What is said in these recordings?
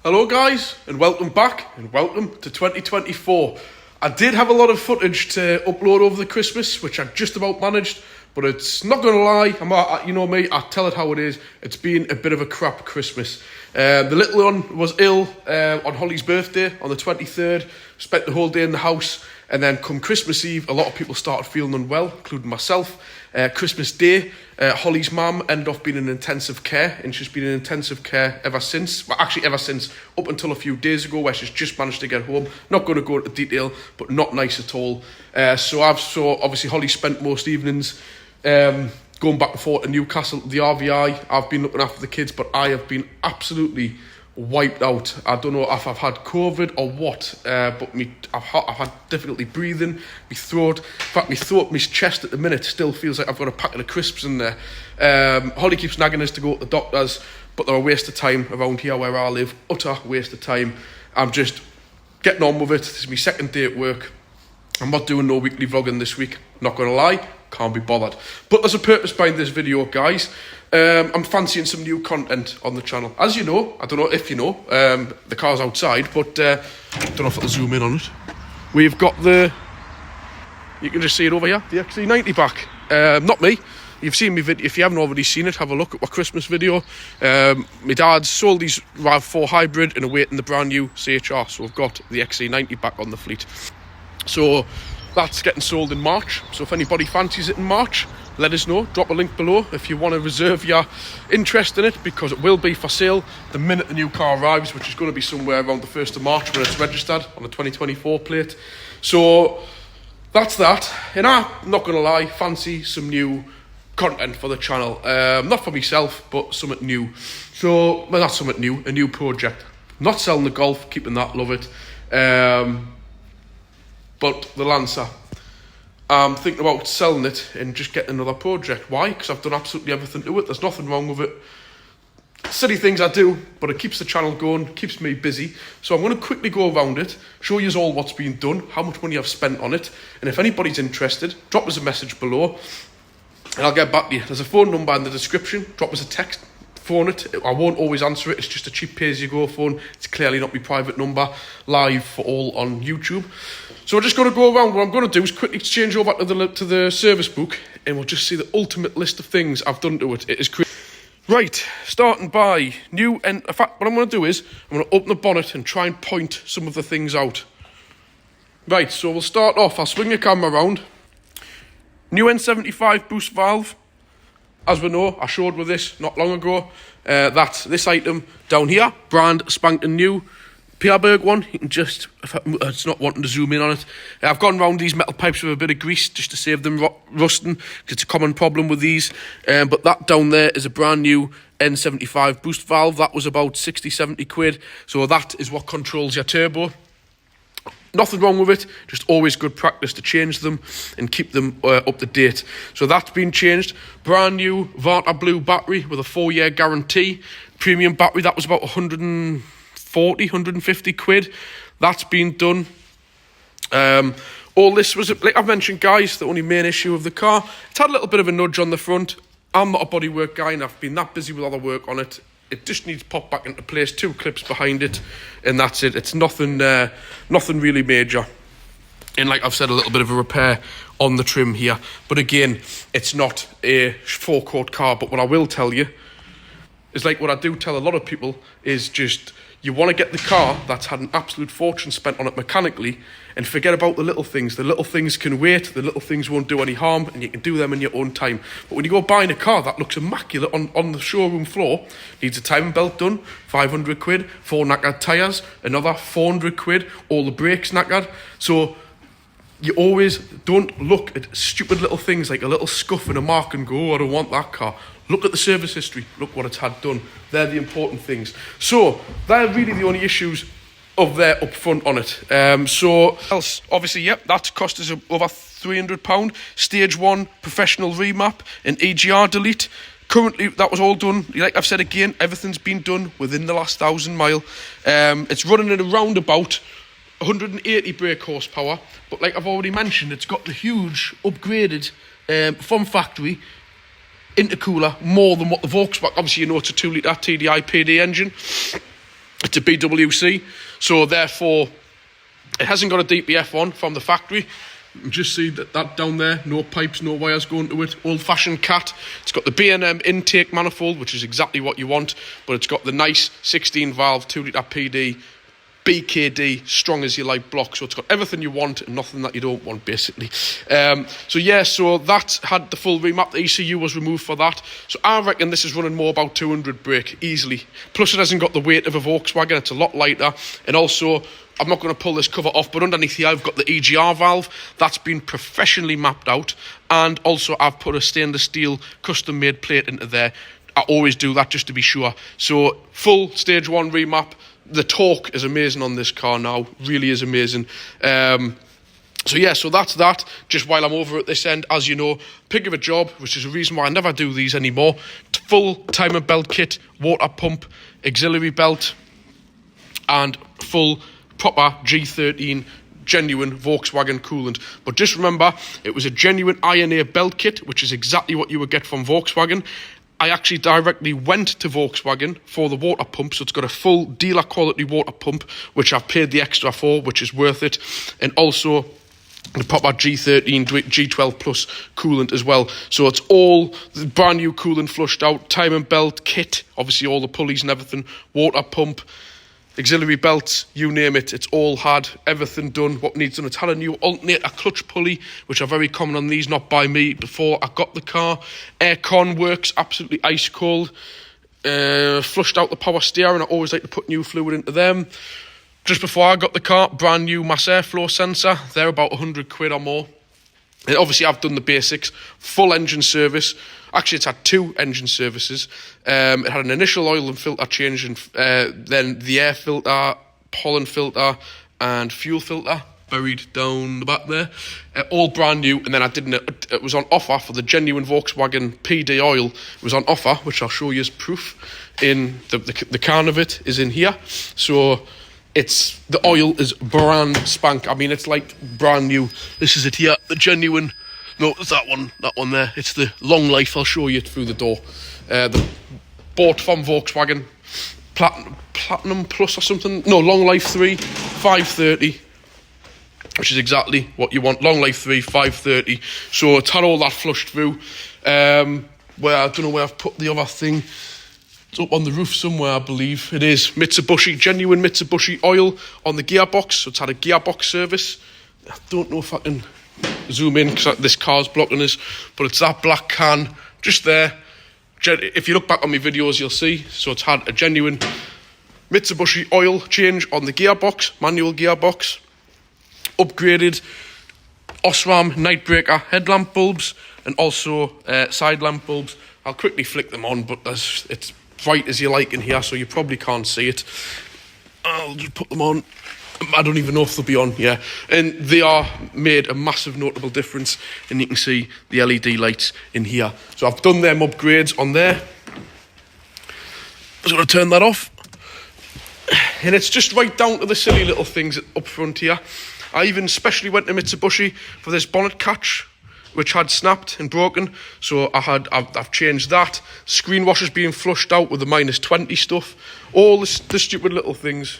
Hello guys, and welcome back, and welcome to 2024. I did have a lot of footage to upload over the Christmas, which I just about managed, but it's not going to lie, you know me, I tell it how it is, it's been a bit of a crap Christmas. The little one was ill on Holly's birthday on the 23rd, spent the whole day in the house, and then come Christmas Eve, a lot of people started feeling unwell, including myself. Christmas Day, Holly's mum ended up being in intensive care, and she's been in intensive care ever since. Well, actually ever since up until a few days ago, where she's just managed to get home. Not going to go into detail, but not nice at all. So obviously Holly spent most evenings going back and forth to Newcastle, the RVI. I've been looking after the kids, but I have been absolutely wiped out. I don't know if I've had COVID or what, but I've had difficulty breathing. My throat, my chest at the minute still feels like I've got a packet of crisps in there. Holly keeps nagging us to go to the doctors, but they're a waste of time around here where I live. Utter waste of time. I'm just getting on with it. This is my second day at work. I'm not doing no weekly vlogging this week. Not going to lie, can't be bothered. But there's a purpose behind this video, guys. I'm fancying some new content on the channel. As you know, I don't know if you know, the car's outside, but I don't know if it'll zoom in on it. We've got you can just see it over here, the XC90 back. Not me. You've seen me video. If you haven't already seen it, have a look at my Christmas video. My dad's sold these RAV4 hybrid and awaiting the brand new CHR. So we've got the XC90 back on the fleet. So that's getting sold in March. So if anybody fancies it in March, let us know. Drop a link below if you want to reserve your interest in it, because it will be for sale the minute the new car arrives, which is going to be somewhere around the 1st of March when it's registered on the 2024 plate. So that's that. And I'm not going to lie, fancy some new content for the channel. Not for myself, but something new. So, well, not something new, a new project. Not selling the Golf, keeping that, love it. But the Lancer, I'm thinking about selling it and just getting another project. Why? Because I've done absolutely everything to it. There's nothing wrong with it. Silly things I do, but it keeps the channel going, keeps me busy. So I'm going to quickly go around it, show you all what's been done, how much money I've spent on it. And if anybody's interested, drop us a message below and I'll get back to you. There's a phone number in the description. Drop us a text. Phone it. I won't always answer it. It's just a cheap pay-as-you-go phone. It's clearly not my private number. Live for all on YouTube. So we're just going to go around. What I'm going to do is quickly change over to the service book, and we'll just see the ultimate list of things I've done to it. It is crazy. Right, starting by new. And in fact, what I'm going to do is I'm going to open the bonnet and try and point some of the things out. Right, so we'll start off. I'll swing the camera around. New N75 boost valve. As we know, I showed with this not long ago. That's this item down here, brand spanking new. Pierberg one, you can just, it's not wanting to zoom in on it. I've gone around these metal pipes with a bit of grease just to save them rusting, because it's a common problem with these. But that down there is a brand new N75 boost valve. That was about 60-70 quid. So that is what controls your turbo. Nothing wrong with it, just always good practice to change them and keep them up to date. So that's been changed. Brand new Varta Blue battery with a 4-year guarantee. Premium battery, that was about 150 quid. That's been done. All this was, like I've mentioned, guys, the only main issue of the car. It's had a little bit of a nudge on the front. I'm not a bodywork guy and I've been that busy with other work on it. It just needs popped back into place, 2 clips behind it, and that's it. It's nothing really major. And like I've said, a little bit of a repair on the trim here. But again, it's not a forecourt car. But what I will tell you is, like what I do tell a lot of people, is just you want to get the car that's had an absolute fortune spent on it mechanically, and forget about the little things. The little things can wait, the little things won't do any harm, and you can do them in your own time. But when you go buying a car that looks immaculate on the showroom floor, needs a timing belt done, 500 quid, 4 knackered tyres, another 400 quid, all the brakes knackered. So you always don't look at stupid little things like a little scuff and a mark and go, oh, I don't want that car. Look at the service history. Look what it's had done. They're the important things. So they're really the only issues of there up front on it. So else, obviously, yep, that's cost us over £300. Stage 1 professional remap and EGR delete. Currently, that was all done. Like I've said again, everything's been done within the last 1,000 mile. It's running at around about 180 brake horsepower. But like I've already mentioned, it's got the huge upgraded from factory intercooler, more than what the Volkswagen. Obviously, you know it's a 2 litre TDI PD engine. It's a BWC, so therefore it hasn't got a DPF on from the factory. You can just see that down there, no pipes, no wires going to it. Old-fashioned cat. It's got the B&M intake manifold, which is exactly what you want, but it's got the nice 16-valve, 2-litre PD, BKD, strong as you like block. So it's got everything you want and nothing that you don't want, basically. So that had the full remap. The ECU was removed for that. So I reckon this is running more about 200 brake easily. Plus it hasn't got the weight of a Volkswagen. It's a lot lighter. And also, I'm not going to pull this cover off, but underneath here I've got the EGR valve. That's been professionally mapped out. And also I've put a stainless steel custom made plate into there. I always do that just to be sure. So full stage 1 remap. The torque is amazing on this car now, really is amazing. So that's that. Just while I'm over at this end, as you know, pig of a job, which is a reason why I never do these anymore. Full timer belt kit, water pump, auxiliary belt, and full proper G13 genuine Volkswagen coolant. But just remember, it was a genuine INA belt kit, which is exactly what you would get from Volkswagen. I actually directly went to Volkswagen for the water pump, so it's got a full dealer quality water pump, which I've paid the extra for, which is worth it, and also the proper G13, G12 plus coolant as well. So it's all the brand new coolant flushed out, timing belt, kit, obviously all the pulleys and everything, water pump, auxiliary belts, you name it, it's all had, everything done, what needs done. It's had a new alternator clutch pulley, which are very common on these, not by me, before I got the car. Aircon works absolutely ice cold. Flushed out the power steering, I always like to put new fluid into them. Just before I got the car, brand new mass airflow sensor, they're about 100 quid or more. And obviously I've done the basics, full engine service. Actually, it's had 2 engine services. It had an initial oil and filter change, and then the air filter, pollen filter, and fuel filter buried down the back there. All brand new. And then it was on offer for the genuine Volkswagen PD oil. It was on offer, which I'll show you as proof. In the can of it is in here. So the oil is brand spank. I mean, it's like brand new. This is it here, the genuine. No, it's that one there. It's the long life. I'll show you it through the door. The bought from Volkswagen, Platinum Plus or something. No, long life 3, 530, which is exactly what you want. Long life 3, 530. So it's had all that flushed through. Where I don't know where I've put the other thing. It's up on the roof somewhere, I believe. It is Mitsubishi, genuine Mitsubishi oil on the gearbox. So it's had a gearbox service. I don't know if I can zoom in because this car's blocking us, but it's that black can just there. If you look back on my videos, you'll see. So it's had a genuine Mitsubishi oil change on the gearbox, manual gearbox. Upgraded Osram night breaker headlamp bulbs and also side lamp bulbs. I'll quickly flick them on, but it's bright as you like in here, so you probably can't see it. I'll just put them on. I don't even know if they'll be on, yeah. And they are made a massive notable difference, and you can see the LED lights in here. So I've done them upgrades on there. I'm going to turn that off. And it's just right down to the silly little things up front here. I even specially went to Mitsubishi for this bonnet catch, which had snapped and broken. So I've changed that. Screen washers being flushed out with the -20 stuff. All the stupid little things.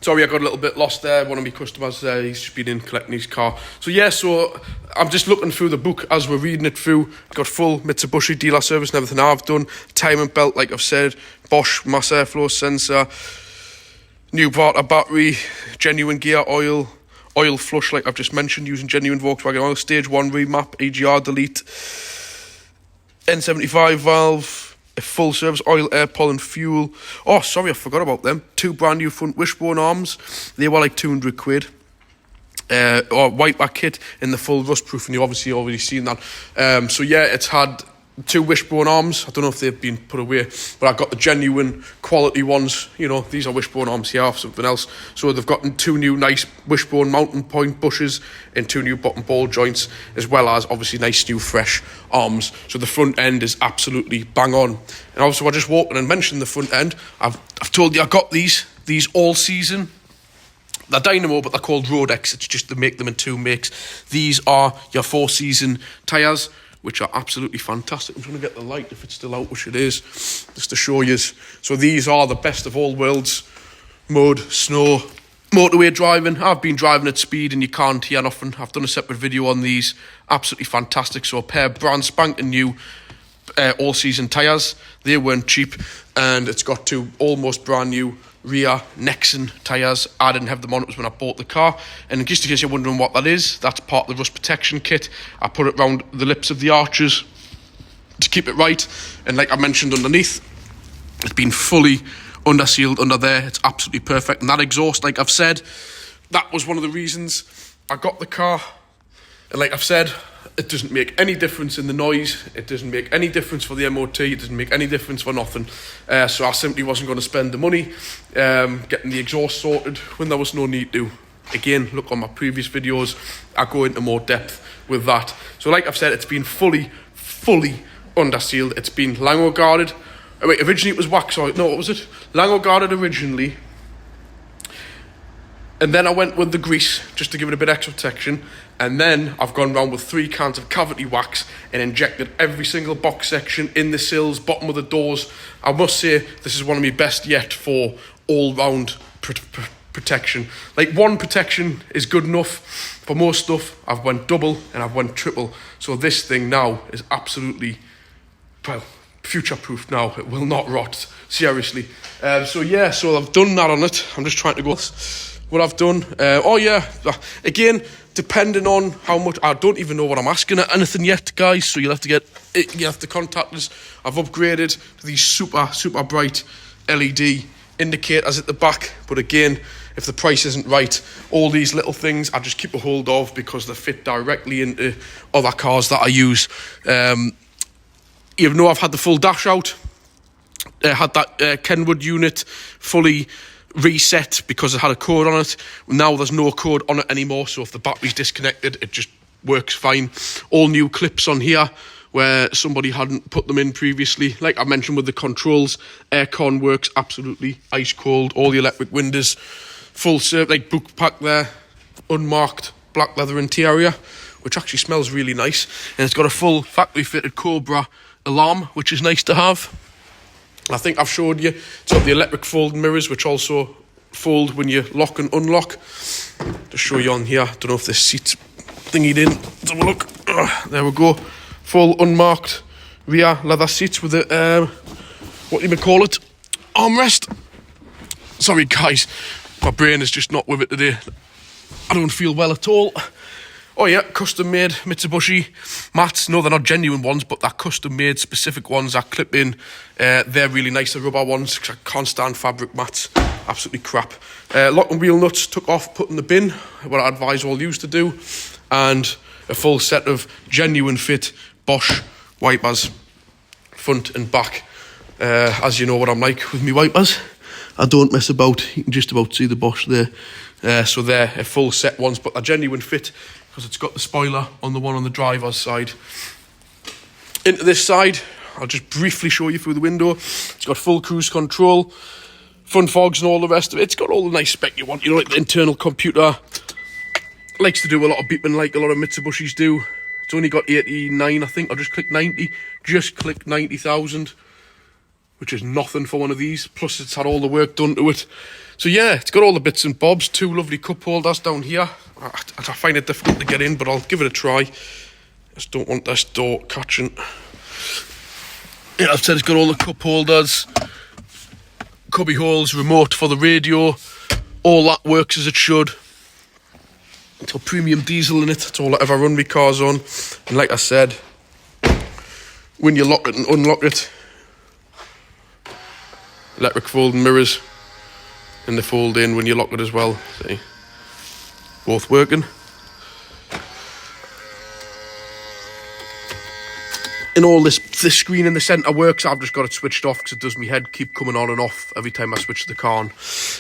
Sorry, I got a little bit lost there. One of my customers, he's just been in collecting his car. So yeah, so I'm just looking through the book as we're reading it through. Got full Mitsubishi dealer service and everything I've done. Timing belt, like I've said. Bosch mass airflow sensor. New Varta battery. Genuine gear oil. Oil flush, like I've just mentioned, using genuine Volkswagen oil. Stage 1 remap. EGR delete. N75 valve. A full service oil, air, pollen, fuel. Oh, sorry, I forgot about them. 2 brand new front wishbone arms. They were like 200 quid. Or white back kit in the full rust proof, and you obviously already seen that. So yeah, it's had 2 wishbone arms. I don't know if they've been put away, but I got the genuine quality ones. You know, these are wishbone arms here, or something else. So they've gotten 2 new nice wishbone mountain point bushes and 2 new bottom ball joints, as well as obviously nice new fresh arms. So the front end is absolutely bang on. And also, I just walked in and mentioned the front end. I've told you I got these all season. They're Dynamo, but they're called Rodex. It's just they make them in 2 makes. These are your 4-season tyres. which are absolutely fantastic. I'm trying to get the light, if it's still out, which it is, just to show you. So these are the best of all worlds. Mud, snow, motorway driving. I've been driving at speed and you can't hear nothing. I've done a separate video on these. Absolutely fantastic. So a pair of brand spanking new all-season tyres. They weren't cheap. And it's got two almost brand new rear Nexon tyres. I didn't have them on, it was when I bought the car. And just in case you're wondering what that is, that's part of the rust protection kit. I put it around the lips of the arches to keep it right. And like I mentioned underneath, it's been fully under sealed under there. It's absolutely perfect. And that exhaust, like I've said, that was one of the reasons I got the car. And like I've said, it doesn't make any difference in the noise. It doesn't make any difference for the MOT. It doesn't make any difference for nothing. So I simply wasn't going to spend the money getting the exhaust sorted when there was no need to. Again, look on my previous videos. I go into more depth with that. So like I've said, it's been fully under sealed. It's been Lango guarded. Oh, wait, originally it was wax oil. No, what was it? Lango guarded originally. And then I went with the grease, just to give it a bit extra protection. And then I've gone round with 3 cans of cavity wax and injected every single box section, in the sills, bottom of the doors. I must say, this is one of my best yet for all-round protection. Like, one protection is good enough. For most stuff, I've went double and I've went triple. So this thing now is absolutely, well, future-proof now. It will not rot, seriously. So yeah, so I've done that on it. I'm just trying to go what I've done. Oh yeah, again, depending on how much, I don't even know what I'm asking at anything yet, guys, so you have to contact us. I've upgraded to these super bright LED indicators at the back, but again, if the price isn't right, all these little things I just keep a hold of because they fit directly into other cars that I use. Even though I've had the full dash out, had that Kenwood unit fully reset because it had a code on it. Now there's no code on it anymore, so if the battery's disconnected, it just works fine. All new clips on here where somebody hadn't put them in previously. Like I mentioned with the controls, aircon works absolutely ice cold. All the electric windows, full service, like book pack there, unmarked black leather interior, which actually smells really nice. And it's got a full factory fitted Cobra alarm, which is nice to have. I think I've showed you. It's got the electric folding mirrors, which also fold when you lock and unlock. Just show you on here. Don't know if this seat's thingied in. Let's have a look. There we go. Full unmarked rear leather seats with a, what do you call it? Armrest. Sorry, guys. My brain is just not with it today. I don't feel well at all. Oh yeah, custom made Mitsubishi mats. No, they're not genuine ones, but they're custom made specific ones that clip in. They're really nice, the rubber ones, because I can't stand fabric mats. Absolutely crap. Lock and wheel nuts took off, put in the bin, what I advise all you to do. And a full set of genuine fit Bosch wipers, front and back. As you know what I'm like with me wipers. I don't mess about. You can just about see the Bosch there. So they're a full set ones, but they're genuine fit because it's got the spoiler on the one on the driver's side. Into this side, I'll just briefly show you through the window. It's got full cruise control, front fogs and all the rest of it. It's got all the nice spec you want, you know, like the internal computer. Likes to do a lot of beeping like a lot of Mitsubishis do. It's only got 89, I think. I'll just click 90. Just click 90,000. Which is nothing for one of these. Plus, it's had all the work done to it. So yeah, it's got all the bits and bobs. 2 lovely cup holders down here. I find it difficult to get in, but I'll give it a try. Just don't want this door catching. Yeah, I've said it's got all the cup holders, cubby holes, remote for the radio. All that works as it should. It's got premium diesel in it. That's all I ever run my cars on. And like I said, when you lock it and unlock it, electric folding mirrors, and they fold in when you lock it as well. See, both working. And all this screen in the centre works. I've just got it switched off because it does my head keep coming on and off every time I switch the car on.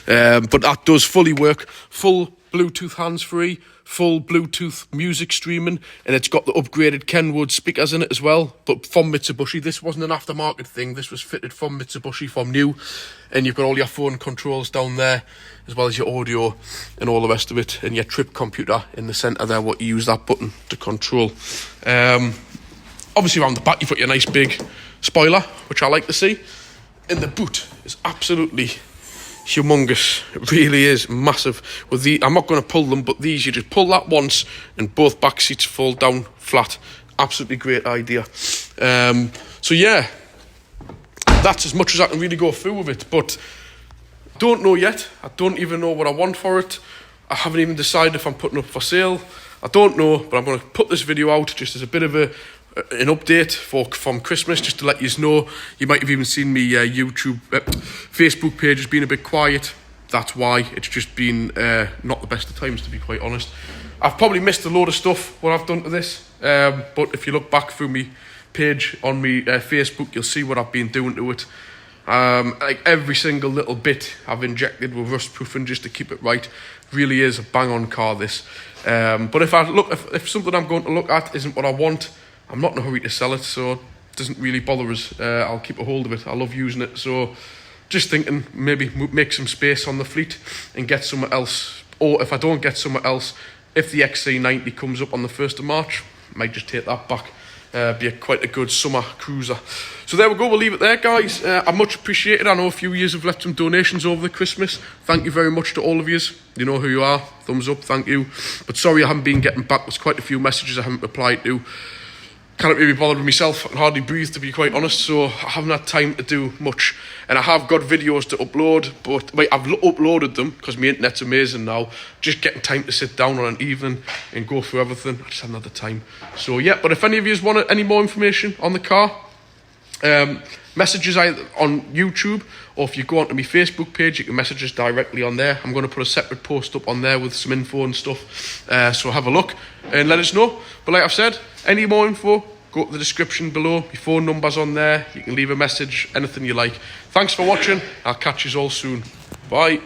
But that does fully work. Full Bluetooth hands-free, full Bluetooth music streaming, and it's got the upgraded Kenwood speakers in it as well, but from Mitsubishi. This wasn't an aftermarket thing, this was fitted from Mitsubishi, from new. And you've got all your phone controls down there, as well as your audio and all the rest of it, and your trip computer in the centre there, what you use that button to control. Obviously around the back you've got your nice big spoiler, which I like to see. And the boot is absolutely humongous. It really is massive. With the, I'm not going to pull them, but these, you just pull that once and both back seats fall down flat. Absolutely great idea. So yeah, that's as much as I can really go through with it, but don't know yet. I don't even know what I want for it. I haven't even decided if I'm putting it up for sale. I don't know, but I'm going to put this video out just as a bit of an update from Christmas, just to let you know. You might have even seen me Facebook page has been a bit quiet. That's why. It's just been not the best of times, to be quite honest. I've probably missed a load of stuff what I've done to this, but if you look back through me page on me Facebook, you'll see what I've been doing to it. Like every single little bit I've injected with rust proofing just to keep it right. Really is a bang on car, this. But if something I'm going to look at isn't what I want, I'm not in a hurry to sell it, so it doesn't really bother us. I'll keep a hold of it. I love using it, so just thinking maybe make some space on the fleet and get somewhere else. Or if I don't get somewhere else, if the XC90 comes up on the 1st of March, I might just take that back. Be quite a good summer cruiser. So there we go, we'll leave it there, guys. I much appreciate it. I know a few of you have left some donations over the Christmas. Thank you very much to all of you. You know who you are. Thumbs up, thank you. But sorry I haven't been getting back. There's quite a few messages I haven't replied to. Can't really be bothered with myself. I can hardly breathe, to be quite honest, so I haven't had time to do much. And I have got videos to upload, but wait, I've uploaded them because my internet's amazing now. Just getting time to sit down on an evening and go through everything. I just haven't had the time. So yeah, but if any of you want any more information on the car, messages either on YouTube, or if you go onto my Facebook page, you can message us directly on there. I'm going to put a separate post up on there with some info and stuff, so have a look and let us know. But like I've said, any more info, go to the description below. My phone number's on there. You can leave a message, anything you like. Thanks for watching. I'll catch you all soon. Bye.